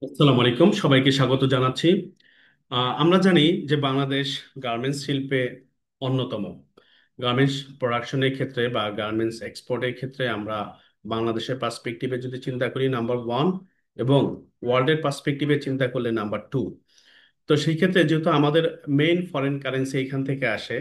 আসসালামু আলাইকুম, সবাইকে স্বাগত জানাচ্ছি। আমরা জানি যে বাংলাদেশ গার্মেন্টস শিল্পে অন্যতম। গার্মেন্টস প্রোডাকশনের ক্ষেত্রে বা গার্মেন্টস এক্সপোর্টের ক্ষেত্রে আমরা বাংলাদেশের পার্সপেক্টিভে যদি চিন্তা করি নাম্বার ওয়ান, এবং ওয়ার্ল্ডের পার্সপেক্টিভে চিন্তা করলে নাম্বার টু। তো সেই ক্ষেত্রে যেহেতু আমাদের মেইন ফরেন কারেন্সি এখান থেকে আসে,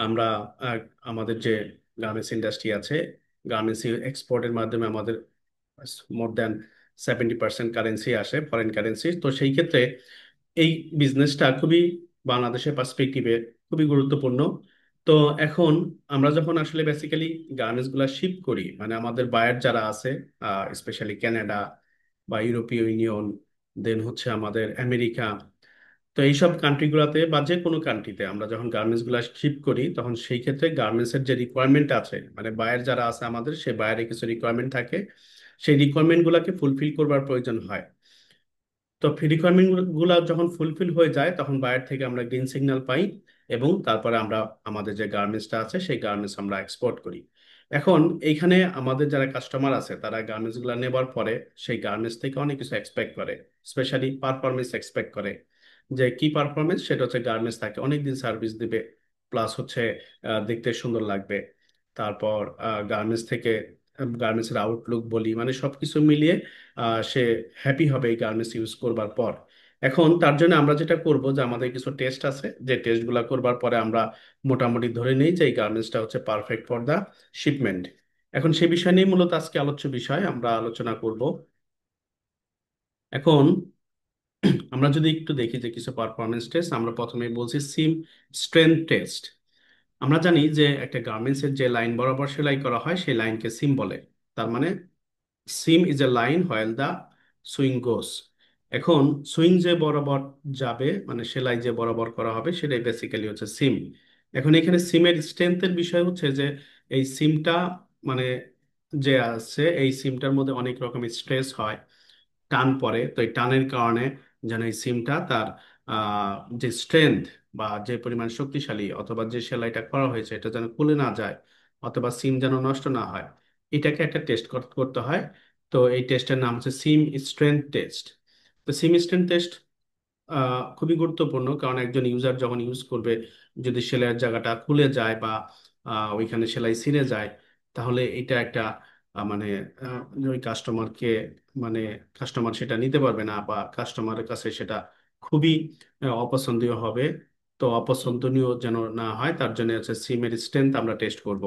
আমরা আহ, আমাদের যে গার্মেন্টস ইন্ডাস্ট্রি আছে, গার্মেন্টস এক্সপোর্টের মাধ্যমে আমাদের মোর দ্যান 70% কারেন্সি আসে, ফরেন কারেন্সি। তো সেই ক্ষেত্রে এই বিজনেসটা খুবই বাংলাদেশের পার্সপেক্টিভে খুবই গুরুত্বপূর্ণ। তো এখন আমরা যখন আসলে বেসিক্যালি গার্মেন্টস গুলা শিপ করি, মানে আমাদের বায়ার যারা আছে, স্পেশালি কানাডা বা ইউরোপীয় ইউনিয়ন, দেন হচ্ছে আমাদের আমেরিকা, তো এইসব কান্ট্রিগুলোতে বা যে কোনো কান্ট্রিতে আমরা যখন গার্মেন্টস গুলা শিপ করি, তখন সেই ক্ষেত্রে গার্মেন্টস এর যে রিকোয়ারমেন্ট আছে, মানে বায়ার যারা আছে আমাদের, সেই বায়ারের কিছু রিকোয়ারমেন্ট থাকে, সেই রিকোয়ারমেন্ট গুলাকে ফুলফিল করবার প্রয়োজন হয়। তো রিকোয়ারমেন্ট গুলা যখন ফুলফিল হয়ে যায়, তখন বায়ার থেকে আমরা গ্রিন সিগন্যাল পাই, এবং তারপরে আমরা আমাদের যে গার্মেন্টসটা আছে সেই গার্মেন্টস আমরা এক্সপোর্ট করি। এখন এইখানে আমাদের যারা কাস্টমার আছে, তারা গার্মেন্টস গুলা নেবার পরে সেই গার্মেন্টস থেকে অনেক কিছু এক্সপেক্ট করে, স্পেশালি পারফরমেন্স এক্সপেক্ট করে। যে কি পারফরমেন্স, সেটা হচ্ছে গার্মেন্টস তাকে অনেকদিন সার্ভিস দিবে, প্লাস হচ্ছে দেখতে সুন্দর লাগবে। তারপর গার্মেন্টস থেকে গার্মেন্টসের আউটলুক বলি, মানে সবকিছু মিলিয়ে সে হ্যাপি হবে এই গার্মেন্টস ইউজ করবার পর। এখন তার জন্য আমরা যেটা করব, যে আমাদের কিছু টেস্ট আছে, যে টেস্টগুলো করবার পরে আমরা মোটামুটি ধরে নিই যে এই গার্মেন্টসটা হচ্ছে পারফেক্ট ফর দা শিপমেন্ট। এখন সে বিষয় নিয়ে মূলত আজকে আলোচ্য বিষয় আমরা আলোচনা করব। এখন আমরা যদি একটু দেখি যে কিছু পারফরমেন্স টেস্ট, আমরা প্রথমে বলছি সিম স্ট্রেংথ টেস্ট। আমরা জানি যে একটা গার্মেন্টস এর যে লাইন বরাবর সেলাই করা হয় সেই লাইনকে সিম বলে। তার মানে seam is a line while the swing goes. এখন সুইং যে বরাবর যাবে, মানে সেলাই যে বরাবর করা হবে, সেটাই বেসিক্যালি হচ্ছে সিম। এখন এখানে সিমের স্ট্রেংথের বিষয় হচ্ছে যে এই সিমটা, মানে যে আছে এই সিমটার মধ্যে অনেক রকমের স্ট্রেস হয়, টান পড়ে। তো এই টানের কারণে যেন এই সিমটা তার যে স্ট্রেংথ বা যে পরিমাণ শক্তিশালী, অথবা যে সেলাইটা করা হয়েছে এটা যেন খুলে না যায়, অথবা সিম যেন নষ্ট না হয়, এটাকে একটা টেস্ট করতে হয়। তো এই টেস্টের নাম হচ্ছে সিম স্ট্রেংথ টেস্ট। তো সিম স্ট্রেংথ টেস্ট খুবই গুরুত্বপূর্ণ, কারণ একজন ইউজার যখন ইউজ করবে, যদি সেলাইয়ের জায়গাটা খুলে যায় বা ওইখানে সেলাই ছিঁড়ে যায়, তাহলে এটা একটা মানে আহ, ওই কাস্টমারকে, মানে কাস্টমার সেটা নিতে পারবে না, বা কাস্টমারের কাছে সেটা খুবই অপছন্দনীয় হবে। তো অপছন্দনীয় যেন না হয়, তার জন্য হচ্ছে সিমের স্ট্রেংথ আমরা টেস্ট করব।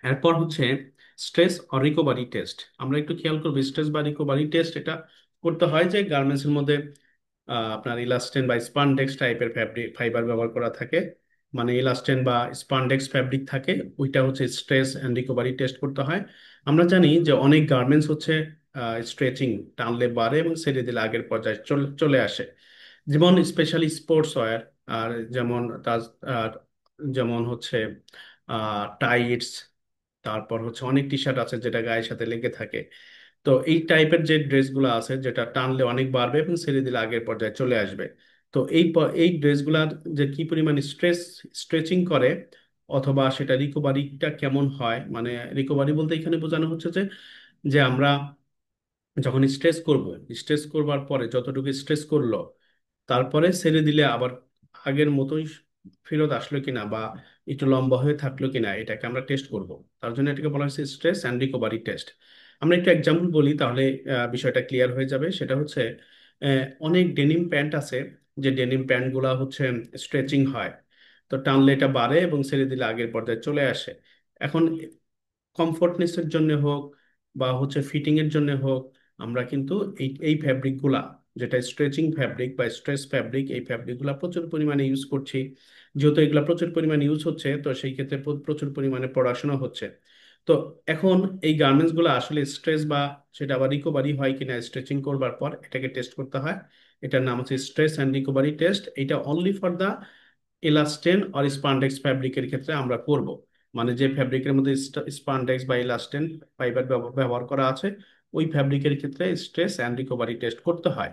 এরপর হচ্ছে স্ট্রেস অর রিকভারি টেস্ট। আমরা একটু খেয়াল করবো, স্ট্রেস বা রিকভারি টেস্ট এটা করতে হয় যে গার্মেন্টস এর মধ্যে আপনার ইলাস্টেন বা স্পানডেক্স টাইপের ফ্যাব্রিক ফাইবার ব্যবহার করা থাকে, মানে ইলাস্টেন বা স্পানডেক্স ফ্যাব্রিক থাকে, ওইটা হচ্ছে স্ট্রেস অ্যান্ড রিকভারি টেস্ট করতে হয়। আমরা জানি যে অনেক গার্মেন্টস হচ্ছে স্ট্রেচিং, টানলে বাড়ে এবং ছেড়ে দিলে আগের পর্যায়ে চলে চলে আসে। যেমন স্পেশালি স্পোর্টস ওয়্যার, আর যেমন তার আর যেমন হচ্ছে টাইটস, তারপর হচ্ছে অনেক টি শার্ট আছে যেটা গায়ের সাথে লেগে থাকে। তো এই টাইপের যে ড্রেসগুলো আছে, যেটা টানলে অনেক বাড়বে এবং ছেড়ে দিলে আগের পর্যায়ে চলে আসবে, তো এই ড্রেসগুলার যে কি পরিমাণ স্ট্রেচিং করে, অথবা সেটা রিকভারিটা কেমন হয়, মানে রিকভারি বলতে এখানে বোঝানো হচ্ছে যে যে আমরা যখন স্ট্রেস করব, স্ট্রেস করবার পরে যতটুকু স্ট্রেস করলো, তারপরে ছেড়ে দিলে আবার আগের মতোই ফেরত আসলো কিনা, বা একটু লম্বা হয়ে থাকলো কিনা, এটাকে আমরা টেস্ট করব। তার জন্য এটাকে বলা হচ্ছে স্ট্রেস অ্যান্ড রিকভারি টেস্ট। আমরা একটু এক্সাম্পল বলি, তাহলে বিষয়টা ক্লিয়ার হয়ে যাবে। সেটা হচ্ছে অনেক ডেনিম প্যান্ট আছে, যে ডেনিম প্যান্ট গুলা হচ্ছে স্ট্রেচিং হয়, তো টানলে এটা বাড়ে এবং ছেড়ে দিলে আগের পর্যায়ে চলে আসে। এখন কমফোর্টনেসের জন্য হোক বা হচ্ছে ফিটিং এর জন্য হোক, আমরা কিন্তু এই এই ফ্যাব্রিক গুলা, যেটা স্ট্রেচিং ফ্যাব্রিক বা স্ট্রেস ফ্যাব্রিক, এই ফ্যাব্রিক গুলা প্রচুর পরিমাণে ইউজ করছি। যেহেতু এগুলা প্রচুর পরিমাণে ইউজ হচ্ছে, তো সেই ক্ষেত্রে প্রচুর পরিমাণে প্রোডাকশনও হচ্ছে। তো এখন এই গার্মেন্টস গুলো আসলে স্ট্রেস বা সেটা আবার রিকভারি হয় কিনা স্ট্রেচিং করবার পর, এটাকে টেস্ট করতে হয়। এটার নাম হচ্ছে স্ট্রেস অ্যান্ড রিকভারি টেস্ট। এটা অনলি ফর দা ইলাস্টেন আর স্পান্ডেক্স ফ্যাব্রিকের ক্ষেত্রে আমরা করব। মানে যে ফ্যাব্রিকের মধ্যে স্পান্ডেক্স বা ইলাস্টেন ফাইবার ব্যবহার করা আছে, ওই ফ্যাব্রিকের ক্ষেত্রে স্ট্রেস অ্যান্ড রিকভারি টেস্ট করতে হয়।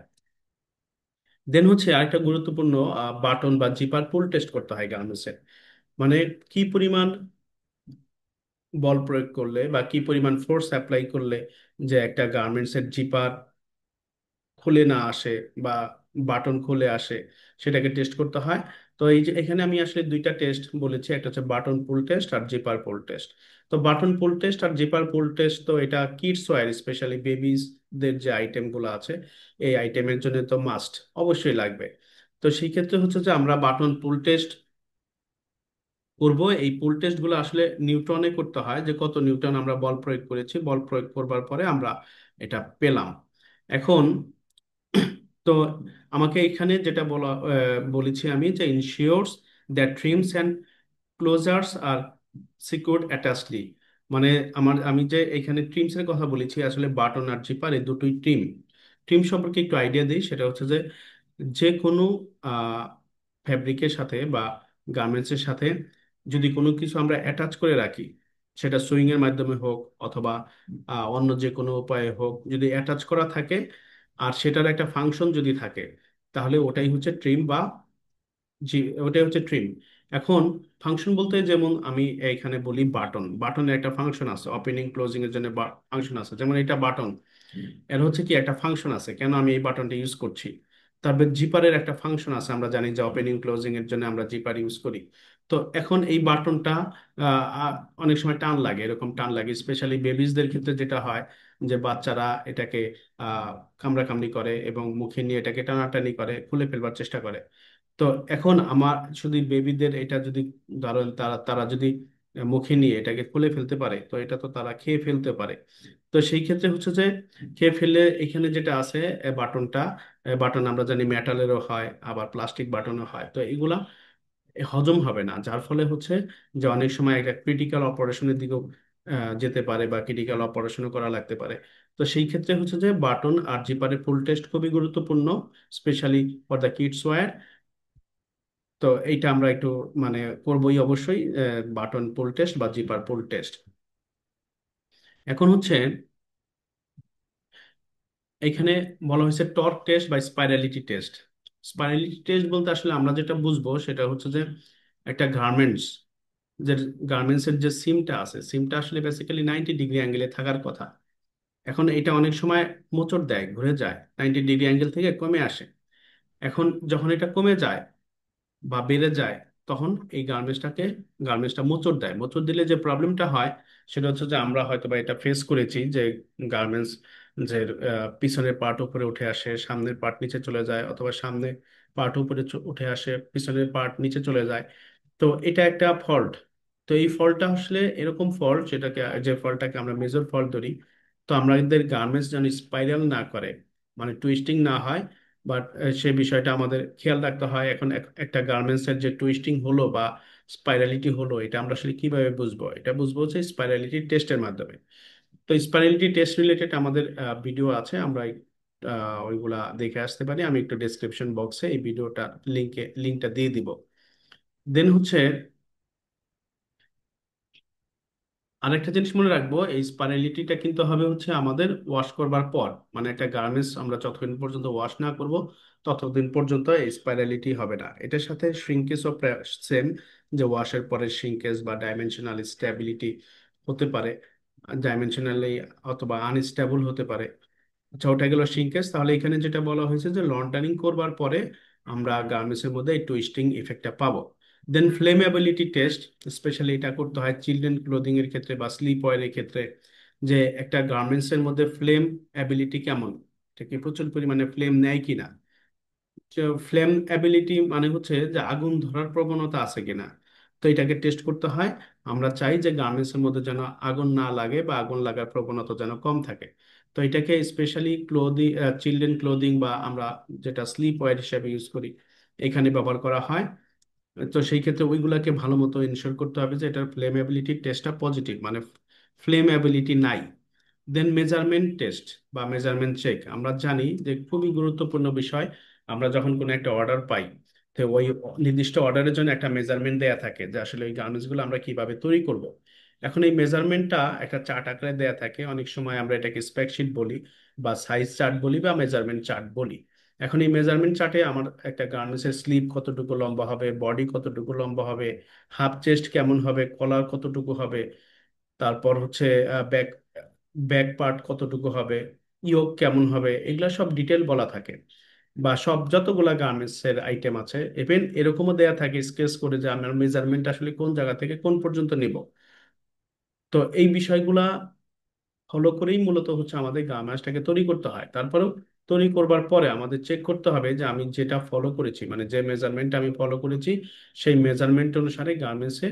দেন হচ্ছে আরেকটা গুরুত্বপূর্ণ, বাটন বা জিপার পুল টেস্ট করতে হয় গার্মেন্টসের। মানে কি পরিমাণ বল প্রয়োগ করলে বা কি পরিমাণ ফোর্স অ্যাপ্লাই করলে যে একটা গার্মেন্টসের জিপার খুলে না আসে বা বাটন খুলে আসে, সেটাকে টেস্ট করতে হয়। তো এই যে এখানে আমি আসলে দুইটা টেস্ট বলেছি, একটা হচ্ছে বাটন পুল টেস্ট আর জিপার পুল টেস্ট। তো বাটন পুল টেস্ট আর জিপার পুল টেস্ট তো এটা কিডস ওয়্যার, স্পেশালি বেবিসদের যে আইটেমগুলো আছে এই আইটেমের জন্য তো মাস্ট অবশ্যই লাগবে। তো সেই ক্ষেত্রে হচ্ছে যে আমরা বাটন পুল টেস্ট করব। এই পুল টেস্ট গুলো আসলে নিউটনে করতে হয়, যে কত নিউটন আমরা বল প্রয়োগ করেছি, বল প্রয়োগ করবার পরে আমরা এটা পেলাম। এখন তো আমাকে এখানে যেটা বলেছি আমি, যে ensures that trims and closures are secured attachedly. মানে আমি যে এখানে ট্রিমস এর কথা বলেছি, আসলে বাটন আর জিপার এই দুটোই ট্রিম। ট্রিম সম্পর্কে একটু আইডিয়া দিই, সেটা হচ্ছে যে যে কোনো ফ্যাব্রিকের সাথে বা গার্মেন্টসের সাথে যদি কোনো কিছু আমরা অ্যাটাচ করে রাখি, সেটা সুইং এর মাধ্যমে হোক অথবা অন্য যে কোনো উপায়ে হোক, যদি অ্যাটাচ করা থাকে আর সেটার একটা ফাংশন যদি থাকে, তাহলে ওটাই হচ্ছে ট্রিম বা জি, ওটাই হচ্ছে ট্রিম। এখন ফাংশন বলতে যেমন আমি এইখানে বলি বাটনের একটা ফাংশন আছে, ওপেনিং ক্লোজিং এর জন্য ফাংশন আছে, যেমন এটা বাটন, এর হচ্ছে কি একটা ফাংশন আছে কেন আমি এই বাটনটা ইউজ করছি। তারপর জিপারের একটা ফাংশন আছে, আমরা জানি যে ওপেনিং ক্লোজিং এর জন্য আমরা জিপার ইউজ করি। তো এখন এই বাটনটা আহ, আহ, অনেক সময় টান লাগে, এরকম টান লাগে স্পেশালি বেবিসদের ক্ষেত্রে যেটা হয়, যে বাচ্চারা এটাকে আহ কামড়াকামড়ি করে এবং মুখে নিয়ে এটাকে টানাটানি করে, খুলে ফেলবার চেষ্টা করে। তো এখন আমার শুধু বেবিদের এটা যদি ধরেন তারা তারা যদি মুখে নিয়ে এটাকে খুলে ফেলতে পারে, তো এটা তো তারা খেয়ে ফেলতে পারে। তো সেই ক্ষেত্রে হচ্ছে যে খেয়ে ফেললে এখানে যেটা আছে বাটনটা, বাটন আমরা জানি মেটালেরও হয় আবার প্লাস্টিক বাটনও হয়, তো এগুলা হজম হবে না, যার ফলে হচ্ছে যে অনেক সময় একটা ক্রিটিক্যাল অপারেশনের দিকেও যেতে পারে বা ক্রিটিক্যাল অপারেশনও করা লাগতে পারে। তো সেই ক্ষেত্রে হচ্ছে যে বাটন আর জিপারের ফুল টেস্ট খুবই গুরুত্বপূর্ণ, specially for the kids wear. তো এইটা আমরা একটু মানে করবোই অবশ্যই, বাটন পুল টেস্ট বা জিপার পুল টেস্ট। এখন হচ্ছে এখানে বলা হয়েছে টর্ক টেস্ট বা স্পাইরালিটি টেস্ট। স্পাইরালিটি টেস্ট বলতে আসলে আমরা যেটা বুঝবো সেটা হচ্ছে যে একটা গার্মেন্টস, যে গার্মেন্টস এর যে সিমটা আছে, সিমটা আসলে বেসিক্যালি 90 ডিগ্রি অ্যাঙ্গেলে থাকার কথা। এখন এটা অনেক সময় মোচড় দেয়, ঘুরে যায়, 90 ডিগ্রি অ্যাঙ্গেল থেকে কমে আসে। এখন যখন এটা কমে যায় বা বেড়ে যায়, তখন এই গার্মেন্টসটা মোচড় দেয়। মোচড় দিলে যে প্রবলেমটা হয় সেটা হচ্ছে যে আমরা হয়তো বা এটা ফেস করেছি, যে গার্মেন্টস যে পিছনের পার্ট উপরে উঠে আসে, সামনের পার্ট নিচে চলে যায়, অথবা সামনে পার্ট উপরে উঠে আসে, পিছনের পার্ট নিচে চলে যায়। তো এটা একটা ফল্ট। তো এই ফল্টটা আসলে এরকম ফল্ট, যেটাকে যে ফল্টটাকে আমরা মেজর ফল্ট ধরি। তো আমাদের গার্মেন্টস যেন স্পাইরাল না করে, মানে টুইস্টিং না হয়, বাট সেই বিষয়টা আমাদের খেয়াল রাখতে হয়। এখন একটা গার্মেন্টস এর যে টুইস্টিং হলো বা স্পাইরালিটি হলো, এটা আমরা আসলে কিভাবে বুঝবো? এটা বুঝবো হচ্ছে স্পাইরালিটি টেস্টের মাধ্যমে। তো স্পাইরালিটি টেস্ট রিলেটেড আমাদের ভিডিও আছে, আমরা ওইগুলা দেখে আসতে পারি। আমি একটু ডেসক্রিপশন বক্সে এই ভিডিওটা লিঙ্কটা দিয়ে দিব। দেন হচ্ছে আরেকটা জিনিস মনে রাখবো, এই স্পাইরালিটিটা কিন্তু হবে হচ্ছে আমাদের ওয়াশ করবার পর, মানে একটা গার্মেন্টস আমরা যতদিন পর্যন্ত ওয়াশ না করব ততদিন পর্যন্ত এই স্পাইরালিটি হবে না। এটার সাথে শ্রিঙ্কেজও সেম, যে ওয়াশের পরে শ্রিঙ্কেজ বা ডাইমেনশনাল স্ট্যাবিলিটি হতে পারে, ডাইমেনশনালি অথবা আনস্টেবল হতে পারে। আচ্ছা, ওটা গেল শ্রিঙ্কেজ। তাহলে এখানে যেটা বলা হয়েছে যে লন্ডারিং করবার পরে আমরা গার্মেন্টস এর মধ্যে এই টুইস্টিং ইফেক্টটা পাবো। দেন ফ্লেমেবিলিটি টেস্ট, স্পেশালি এটা করতে হয় চিলড্রেন ক্লোদিং এর ক্ষেত্রে বা স্লিপ ওয়্যার এর ক্ষেত্রে, যে একটা গার্মেন্টস এর মধ্যে ফ্লেম অ্যাবিলিটি কেমন, এটা কি প্রচুর পরিমাণে ফ্লেম নেয় কিনা। ফ্লেম অ্যাবিলিটি মানে হচ্ছে যে আগুন ধরার প্রবণতা আছে কিনা। তো এটাকে টেস্ট করতে হয়। আমরা চাই যে গার্মেন্টস এর মধ্যে যেন আগুন না লাগে বা আগুন লাগার প্রবণতা যেন কম থাকে। তো এটাকে স্পেশালি চিলড্রেন ক্লোদিং বা আমরা যেটা স্লিপ ওয়্যার হিসেবে ইউজ করি, এখানে ব্যবহার করা হয়। তো সেই ক্ষেত্রে ওইগুলাকে ভালো মতো ইনশিওর করতে হবে যে এটার ফ্লেমেবিলিটি টেস্টটা পজিটিভ, মানে ফ্লেমেবিলিটি নাই। দেন মেজারমেন্ট টেস্ট বা মেজারমেন্ট চেক, আমরা জানি যে খুবই গুরুত্বপূর্ণ বিষয়। আমরা যখন কোনো একটা অর্ডার পাই, তো ওই নির্দিষ্ট অর্ডারের জন্য একটা মেজারমেন্ট দেয়া থাকে, যে আসলে ওই গার্মেন্টস গুলো আমরা কিভাবে তৈরি করব। এখন এই মেজারমেন্টটা একটা চার্ট আকারে দেয়া থাকে, অনেক সময় আমরা এটাকে স্প্রেডশিট বলি বা সাইজ চার্ট বলি বা মেজারমেন্ট চার্ট বলি। এখন এই মেজারমেন্ট চার্টে আমার একটা গার্মেন্টস এর স্লিভ কতটুকু লম্বা হবে, বডি কতটুকু লম্বা হবে, হাফ চেস্ট কেমন হবে, কলার কতটুকু হবে, তারপর হচ্ছে ব্যাক ব্যাক পার্ট কতটুকু হবে, ইয়োগ কেমন হবে, এগুলা সব ডিটেল বলা থাকে। বা সব যতগুলা গার্মেন্টস এর আইটেম আছে, ইভেন এরকমও দেয়া থাকে স্কেচ করে যে আমার মেজারমেন্ট আসলে কোন জায়গা থেকে কোন পর্যন্ত নিব। তো এই বিষয়গুলা ফলো করেই মূলত হচ্ছে আমাদের গার্মেন্টসটাকে তৈরি করতে হয়। তারপরেও তৈরি করবার পরে আমাদের চেক করতে হবে যে আমি যেটা ফলো করেছি, মানে যে মেজারমেন্ট আমি ফলো করেছি, সেই মেজারমেন্ট অনুসারে গার্মেন্টসে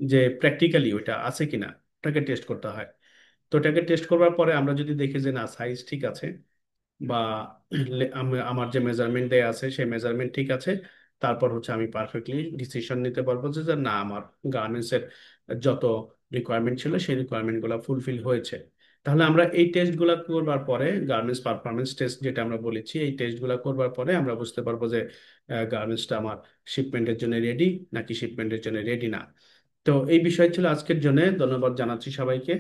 যে প্র্যাকটিক্যালি ওইটা আছে কিনা ওটাকে টেস্ট করতে হয়। তো ওটাকে টেস্ট করবার পরে আমরা যদি দেখি যে না সাইজ ঠিক আছে, বা আমার যে মেজারমেন্ট দেয়া আছে সেই মেজারমেন্ট ঠিক আছে, তারপর হচ্ছে আমি পারফেক্টলি ডিসিশন নিতে পারবো যে যে না আমার গার্মেন্টস এর যত রিকোয়ারমেন্ট ছিল সেই রিকোয়ারমেন্ট গুলো ফুলফিল হয়েছে। তাহলে আমরা এই টেস্ট গুলা করবার পরে, গার্মেন্টস পারফরমেন্স টেস্ট যেটা আমরা বলেছি, এই টেস্ট গুলা করবার পরে আমরা বুঝতে পারবো যে গার্মেন্টসটা আমার শিপমেন্টের জন্য রেডি নাকি শিপমেন্টের জন্য রেডি না। তো এই বিষয় ছিল আজকের জন্য। ধন্যবাদ জানাচ্ছি সবাইকে।